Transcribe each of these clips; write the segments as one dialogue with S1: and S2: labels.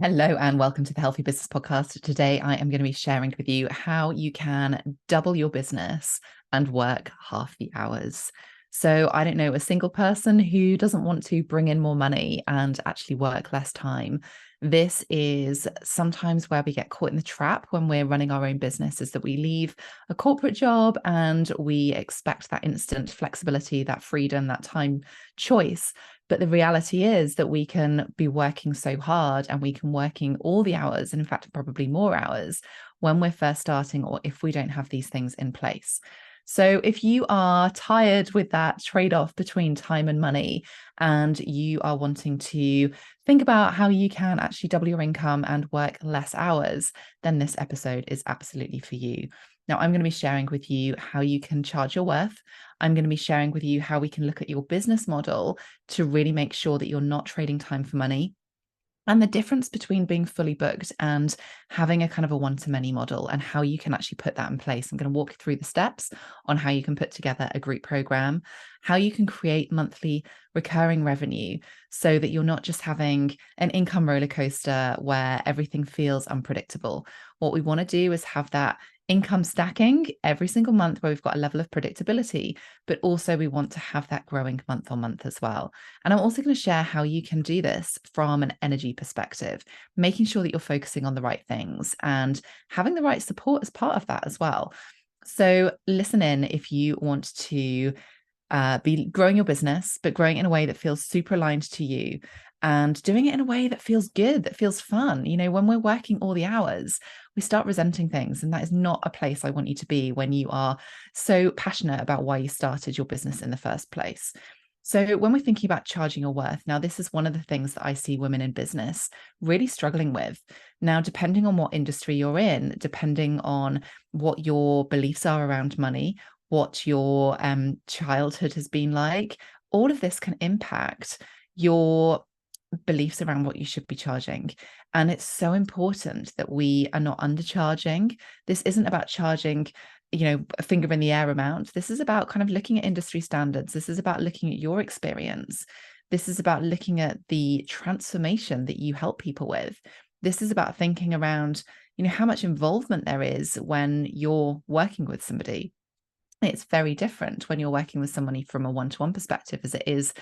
S1: Hello and welcome to the Healthy Business Podcast. Today, I am going to be sharing with you how you can double your business and work half the hours. So, I don't know a single person who doesn't want to bring in more money and actually work less time. This is sometimes where we get caught in the trap when we're running our own business, is that we leave a corporate job and we expect that instant flexibility, that freedom, that time choice. But the reality is that we can be working so hard and we can working all the hours, and in fact, probably more hours when we're first starting, or if we don't have these things in place. So if you are tired with that trade-off between time and money, and you are wanting to think about how you can actually double your income and work less hours, then this episode is absolutely for you. Now, I'm going to be sharing with you how you can charge your worth. I'm going to be sharing with you how we can look at your business model to really make sure that you're not trading time for money, and the difference between being fully booked and having a kind of a one-to-many model, and how you can actually put that in place. I'm going to walk you through the steps on how you can put together a group program, how you can create monthly recurring revenue so that you're not just having an income roller coaster where everything feels unpredictable. What we want to do is have that income stacking every single month where we've got a level of predictability, but also we want to have that growing month on month as well. And I'm also going to share how you can do this from an energy perspective, making sure that you're focusing on the right things and having the right support as part of that as well. So listen in if you want to be growing your business, but growing it in a way that feels super aligned to you, and doing it in a way that feels good, that feels fun. You know, when we're working all the hours, we start resenting things. And that is not a place I want you to be when you are so passionate about why you started your business in the first place. So when we're thinking about charging your worth, now this is one of the things that I see women in business really struggling with. Now, depending on what industry you're in, depending on what your beliefs are around money, what your childhood has been like, all of this can impact your beliefs around what you should be charging. And it's so important that we are not undercharging. This isn't about charging, a finger in the air amount. This is about kind of looking at industry standards. This is about looking at your experience. This is about looking at the transformation that you help people with. This is about thinking around, how much involvement there is when you're working with somebody. It's very different when you're working with somebody from a one-to-one perspective as it is,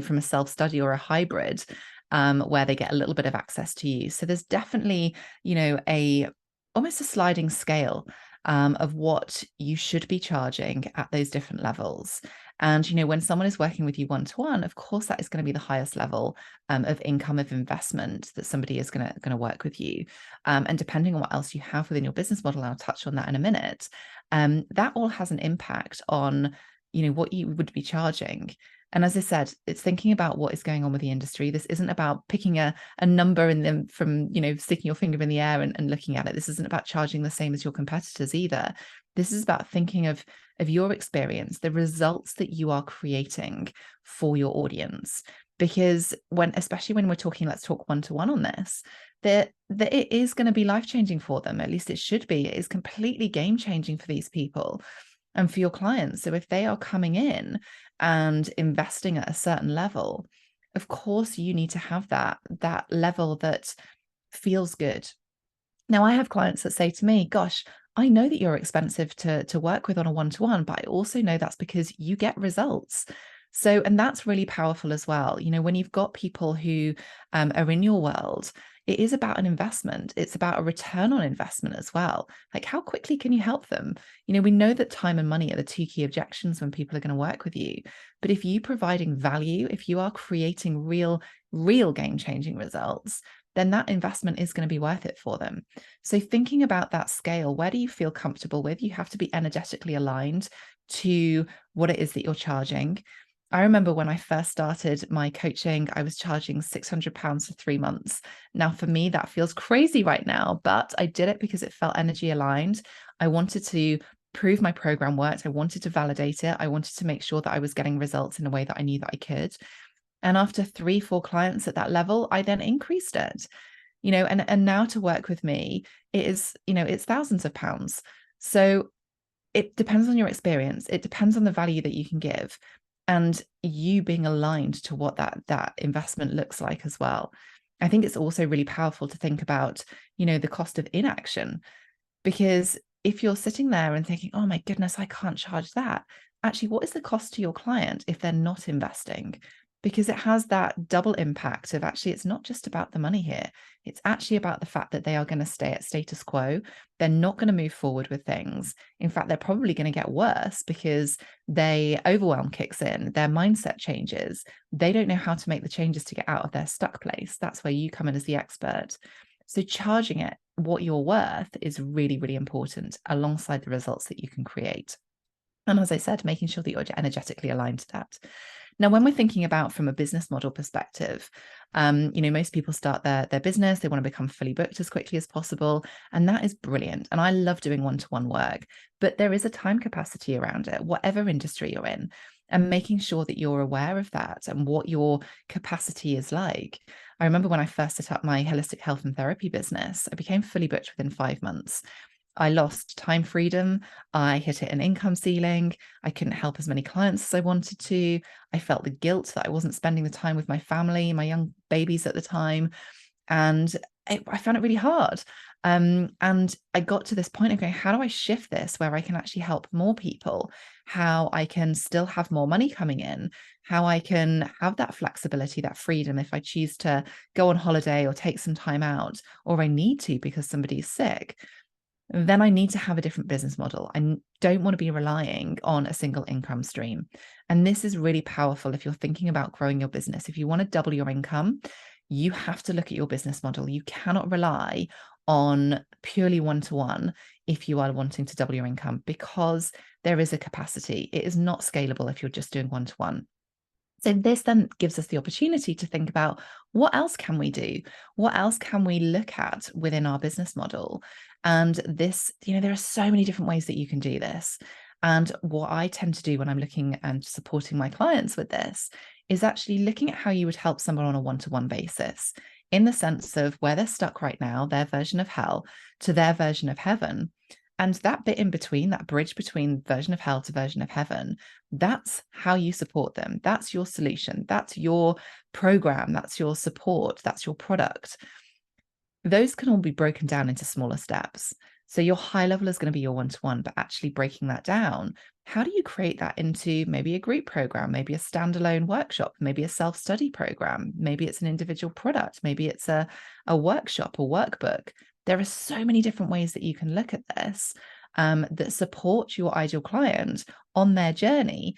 S1: from a self-study or a hybrid, where they get a little bit of access to you. So there's definitely, almost a sliding scale of what you should be charging at those different levels. And, when someone is working with you one-to-one, of course, that is going to be the highest level of income, of investment that somebody is going to work with you. And depending on what else you have within your business model, I'll touch on that in a minute, that all has an impact on, what you would be charging. And as I said, it's thinking about what is going on with the industry. This isn't about picking a number and then from, sticking your finger in the air and looking at it. This isn't about charging the same as your competitors either. This is about thinking of your experience, the results that you are creating for your audience. Because especially when we're talking, let's talk one-to-one on this, that it is going to be life-changing for them. At least it should be. It is completely game-changing for these people and for your clients. So if they are coming in and investing at a certain level, of course you need to have that level that feels good. Now, I have clients that say to me, gosh, I know that you're expensive to work with on a one-to-one, but I also know that's because you get results. So, and that's really powerful as well. When you've got people who are in your world, it is about an investment. It's about a return on investment as well. Like, how quickly can you help them? We know that time and money are the two key objections when people are going to work with you. But if you providing value, if you are creating real game-changing results, then that investment is going to be worth it for them. So thinking about that scale, where do you feel comfortable with? You have to be energetically aligned to what it is that you're charging. I remember when I first started my coaching, I was charging £600 for 3 months. Now, for me, that feels crazy right now, but I did it because it felt energy aligned. I wanted to prove my program worked. I wanted to validate it. I wanted to make sure that I was getting results in a way that I knew that I could. And after 3-4 clients at that level, I then increased it, and now to work with me, it is, it's thousands of pounds. So it depends on your experience. It depends on the value that you can give and you being aligned to what that investment looks like as well. I think it's also really powerful to think about, the cost of inaction, because if you're sitting there and thinking, oh my goodness, I can't charge that, actually, what is the cost to your client if they're not investing? Because it has that double impact of, actually, it's not just about the money here. It's actually about the fact that they are going to stay at status quo. They're not going to move forward with things. In fact, they're probably going to get worse because overwhelm kicks in, their mindset changes. They don't know how to make the changes to get out of their stuck place. That's where you come in as the expert. So charging it what you're worth is really, really important alongside the results that you can create. And as I said, making sure that you're energetically aligned to that. Now, when we're thinking about from a business model perspective, most people start their business, they want to become fully booked as quickly as possible. And that is brilliant. And I love doing one-to-one work, but there is a time capacity around it, whatever industry you're in, and making sure that you're aware of that and what your capacity is like. I remember when I first set up my holistic health and therapy business, I became fully booked within 5 months. I lost time freedom. I hit an income ceiling. I couldn't help as many clients as I wanted to. I felt the guilt that I wasn't spending the time with my family, my young babies at the time. And I found it really hard. And I got to this point of going, how do I shift this where I can actually help more people? How I can still have more money coming in? How I can have that flexibility, that freedom if I choose to go on holiday or take some time out, or I need to because somebody's sick. Then I need to have a different business model. I don't want to be relying on a single income stream. And this is really powerful if you're thinking about growing your business. If you want to double your income, you have to look at your business model. You cannot rely on purely one-to-one if you are wanting to double your income, because there is a capacity. It is not scalable if you're just doing one-to-one. So this then gives us the opportunity to think about, what else can we do? What else can we look at within our business model? And this, there are so many different ways that you can do this. And what I tend to do when I'm looking and supporting my clients with this is actually looking at how you would help someone on a one-to-one basis, in the sense of where they're stuck right now, their version of hell to their version of heaven. And that bit in between, that bridge between version of hell to version of heaven, that's how you support them. That's your solution. That's your program. That's your support. That's your product. Those can all be broken down into smaller steps. So your high level is going to be your one-to-one, but actually breaking that down, how do you create that into maybe a group program, maybe a standalone workshop, maybe a self-study program, maybe it's an individual product, maybe it's a workshop or workbook. There are so many different ways that you can look at this that support your ideal client on their journey,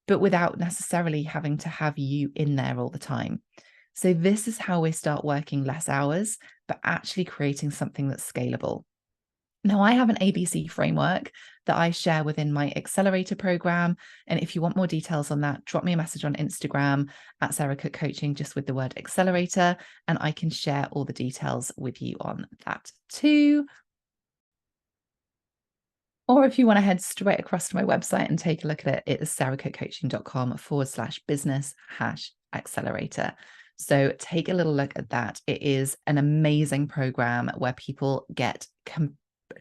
S1: but without necessarily having to have you in there all the time. So this is how we start working less hours, but actually creating something that's scalable. Now, I have an ABC framework that I share within my accelerator program. And if you want more details on that, drop me a message on Instagram at Sarah Cook Coaching, just with the word accelerator, and I can share all the details with you on that too. Or if you want to head straight across to my website and take a look at it, it is sarahcookcoaching.com/business-accelerator. So take a little look at that. It is an amazing program where people get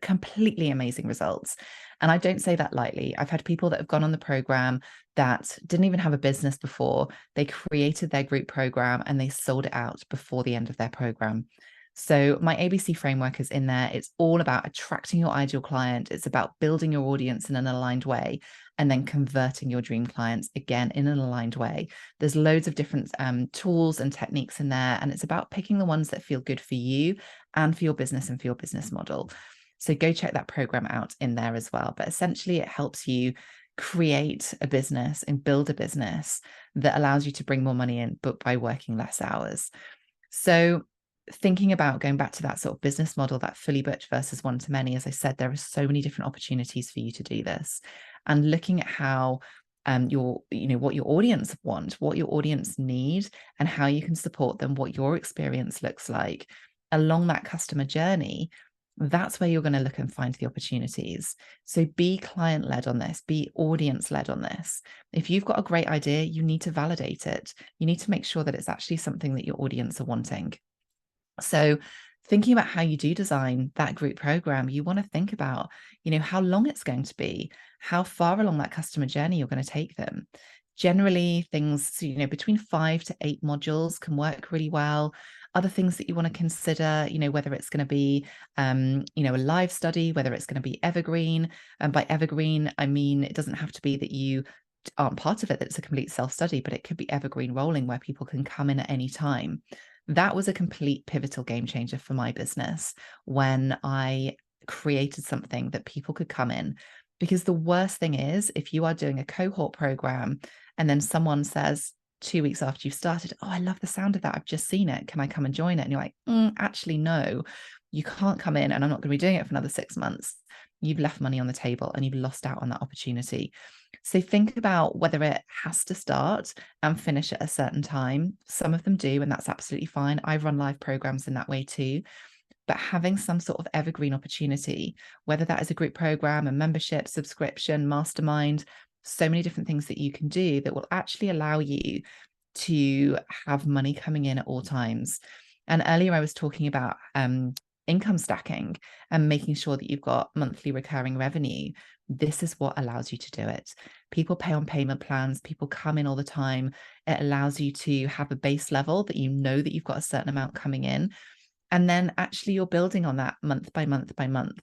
S1: completely amazing results. And I don't say that lightly. I've had people that have gone on the program that didn't even have a business before. They created their group program and they sold it out before the end of their program. So my ABC framework is in there. It's all about attracting your ideal client. It's about building your audience in an aligned way and then converting your dream clients again in an aligned way. There's loads of different tools and techniques in there. And it's about picking the ones that feel good for you and for your business and for your business model. So go check that program out in there as well. But essentially, it helps you create a business and build a business that allows you to bring more money in, but by working less hours. So thinking about going back to that sort of business model, that fully booked versus one-to-many, as I said, there are so many different opportunities for you to do this, and looking at how what your audience want, what your audience need, and how you can support them, what your experience looks like along that customer journey. That's where you're going to look and find the opportunities. So be client-led on this, be audience-led on this. If you've got a great idea, you need to validate it. You need to make sure that it's actually something that your audience are wanting. So thinking about how you do design that group program, you want to think about, how long it's going to be, how far along that customer journey you're going to take them. Generally, things, between 5 to 8 modules can work really well. Other things that you want to consider, whether it's going to be, a live study, whether it's going to be evergreen. And by evergreen, I mean, it doesn't have to be that you aren't part of it, that it's a complete self-study, but it could be evergreen rolling where people can come in at any time. That was a complete pivotal game changer for my business when I created something that people could come in. Because the worst thing is, if you are doing a cohort program and then someone says 2 weeks after you've started, oh, I love the sound of that, I've just seen it, can I come and join it? And you're like, actually, no, you can't come in, and I'm not going to be doing it for another 6 months. You've left money on the table and you've lost out on that opportunity. So think about whether it has to start and finish at a certain time. Some of them do, and that's absolutely fine. I run live programs in that way too. But having some sort of evergreen opportunity, whether that is a group program, a membership, subscription, mastermind, so many different things that you can do that will actually allow you to have money coming in at all times. And earlier I was talking about income stacking and making sure that you've got monthly recurring revenue. This is what allows you to do it. People pay on payment plans. People come in all the time. It allows you to have a base level that you know that you've got a certain amount coming in. And then actually you're building on that month by month by month,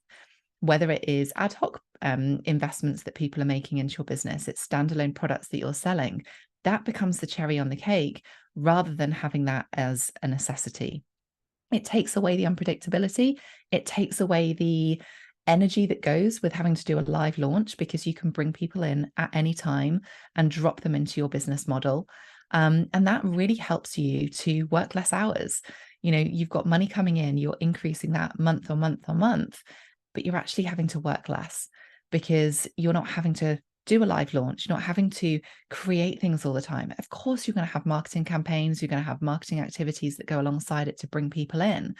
S1: whether it is ad hoc investments that people are making into your business, it's standalone products that you're selling. That becomes the cherry on the cake rather than having that as a necessity. It takes away the unpredictability. It takes away the energy that goes with having to do a live launch, because you can bring people in at any time and drop them into your business model. And that really helps you to work less hours. You've got money coming in, you're increasing that month on month on month, but you're actually having to work less because you're not having to do a live launch, you're not having to create things all the time. Of course, you're going to have marketing campaigns, you're going to have marketing activities that go alongside it to bring people in,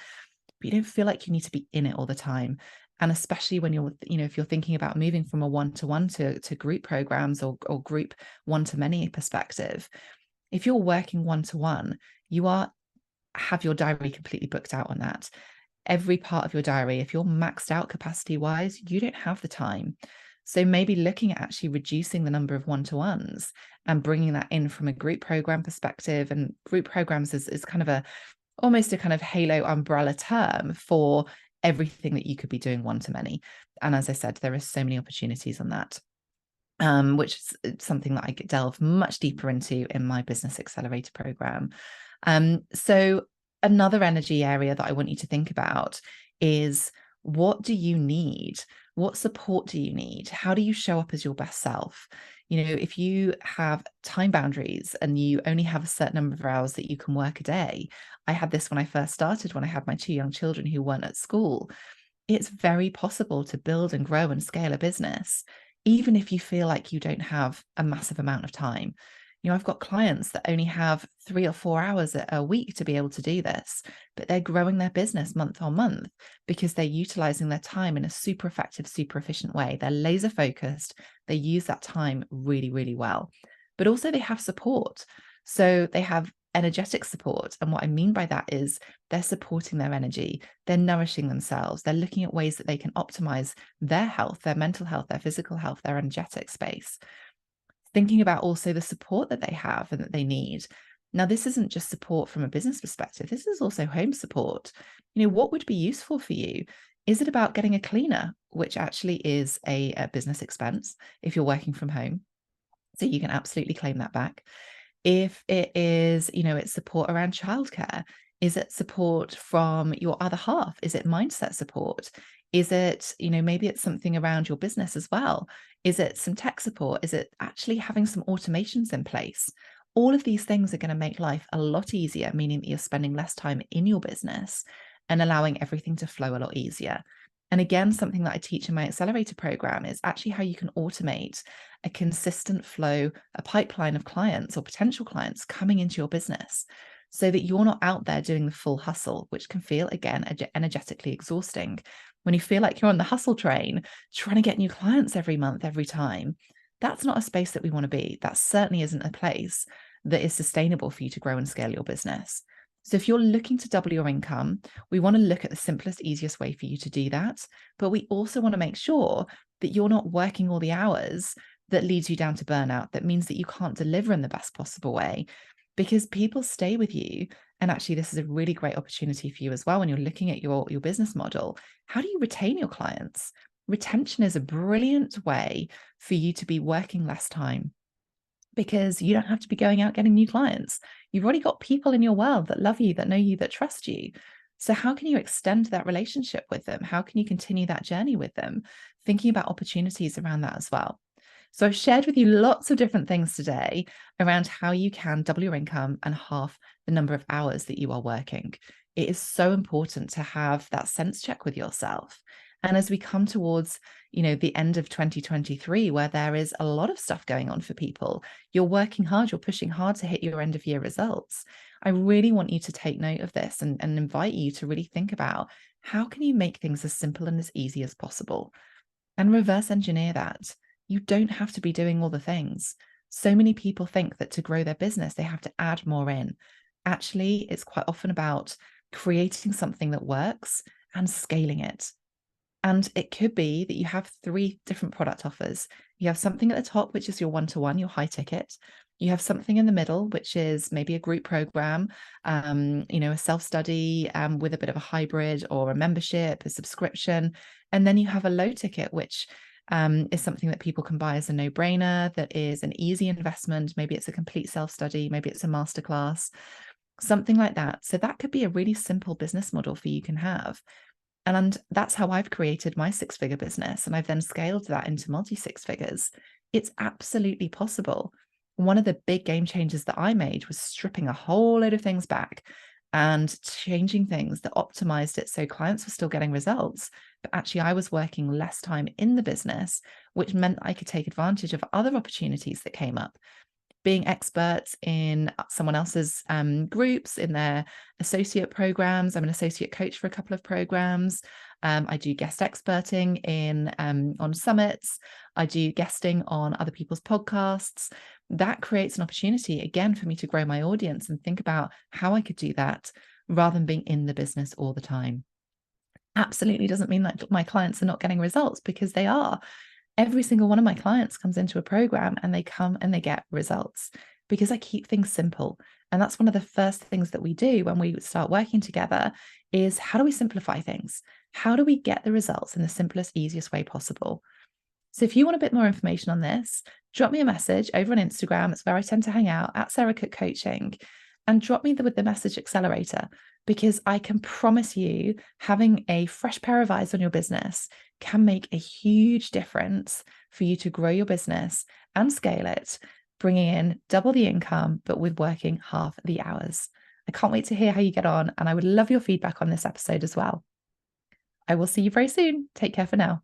S1: but you don't feel like you need to be in it all the time. And especially when you're, if you're thinking about moving from a one-to-one to group programs or group one-to-many perspective, if you're working one-to-one, you have your diary completely booked out on that. Every part of your diary, if you're maxed out capacity wise, you don't have the time. So maybe looking at actually reducing the number of one-to-ones and bringing that in from a group program perspective. And group programs is kind of almost a kind of halo umbrella term for everything that you could be doing one-to-many. And as I said, there are so many opportunities on that, which is something that I delve much deeper into in my Business Accelerator program. So another energy area that I want you to think about is, what do you need? What support do you need? How do you show up as your best self? If you have time boundaries and you only have a certain number of hours that you can work a day. I had this when I first started, when I had my 2 young children who weren't at school. It's very possible to build and grow and scale a business, even if you feel like you don't have a massive amount of time. I've got clients that only have 3 or 4 hours a week to be able to do this, but they're growing their business month on month because they're utilizing their time in a super effective, super efficient way. They're laser focused. They use that time really, really well, but also they have support. So they have energetic support. And what I mean by that is they're supporting their energy. They're nourishing themselves. They're looking at ways that they can optimize their health, their mental health, their physical health, their energetic space. Thinking about also the support that they have and that they need. Now, this isn't just support from a business perspective. This is also home support. What would be useful for you? Is it about getting a cleaner, which actually is a business expense if you're working from home? So you can absolutely claim that back. If it is, it's support around childcare. Is it support from your other half? Is it mindset support? Is it, maybe it's something around your business as well? Is it some tech support? Is it actually having some automations in place? All of these things are going to make life a lot easier, meaning that you're spending less time in your business and allowing everything to flow a lot easier. And again, something that I teach in my accelerator program is actually how you can automate a consistent flow, a pipeline of clients or potential clients coming into your business, so that you're not out there doing the full hustle, which can feel, again, energetically exhausting. When you feel like you're on the hustle train, trying to get new clients every month, every time, that's not a space that we want to be. That certainly isn't a place that is sustainable for you to grow and scale your business. So if you're looking to double your income, we want to look at the simplest, easiest way for you to do that. But we also want to make sure that you're not working all the hours that leads you down to burnout, that means that you can't deliver in the best possible way, because people stay with you. And actually, this is a really great opportunity for you as well when you're looking at your business model. How do you retain your clients? Retention is a brilliant way for you to be working less time, because you don't have to be going out getting new clients. You've already got people in your world that love you, that know you, that trust you. So how can you extend that relationship with them? How can you continue that journey with them? Thinking about opportunities around that as well. So I've shared with you lots of different things today around how you can double your income and half the number of hours that you are working. It is so important to have that sense check with yourself. And as we come towards, the end of 2023, where there is a lot of stuff going on for people, you're working hard, you're pushing hard to hit your end of year results. I really want you to take note of this and invite you to really think about, how can you make things as simple and as easy as possible, and reverse engineer that. You don't have to be doing all the things. So many people think that to grow their business, they have to add more in. Actually, it's quite often about creating something that works and scaling it. And it could be that you have 3 different product offers. You have something at the top, which is your one-to-one, your high ticket. You have something in the middle, which is maybe a group program, a self-study with a bit of a hybrid, or a membership, a subscription. And then you have a low ticket, which is something that people can buy as a no-brainer, that is an easy investment. Maybe it's a complete self-study, maybe it's a masterclass, something like that. So that could be a really simple business model for you can have. And that's how I've created my 6-figure business. And I've then scaled that into multi-6 figures. It's absolutely possible. One of the big game changers that I made was stripping a whole load of things back and changing things that optimized it so clients were still getting results, but actually I was working less time in the business, which meant I could take advantage of other opportunities that came up. Being experts in someone else's groups, in their associate programs. I'm an associate coach for a couple of programs. I do guest experting on summits. I do guesting on other people's podcasts. That creates an opportunity, again, for me to grow my audience and think about how I could do that rather than being in the business all the time. Absolutely doesn't mean that my clients are not getting results, because they are. Every single one of my clients comes into a program and they come and they get results, because I keep things simple. And that's one of the first things that we do when we start working together, is how do we simplify things? How do we get the results in the simplest, easiest way possible? So if you want a bit more information on this, drop me a message over on Instagram. It's where I tend to hang out, at Sarah Cook Coaching, and drop me with the message accelerator, because I can promise you, having a fresh pair of eyes on your business can make a huge difference for you to grow your business and scale it, bringing in double the income, but with working half the hours. I can't wait to hear how you get on, and I would love your feedback on this episode as well. I will see you very soon. Take care for now.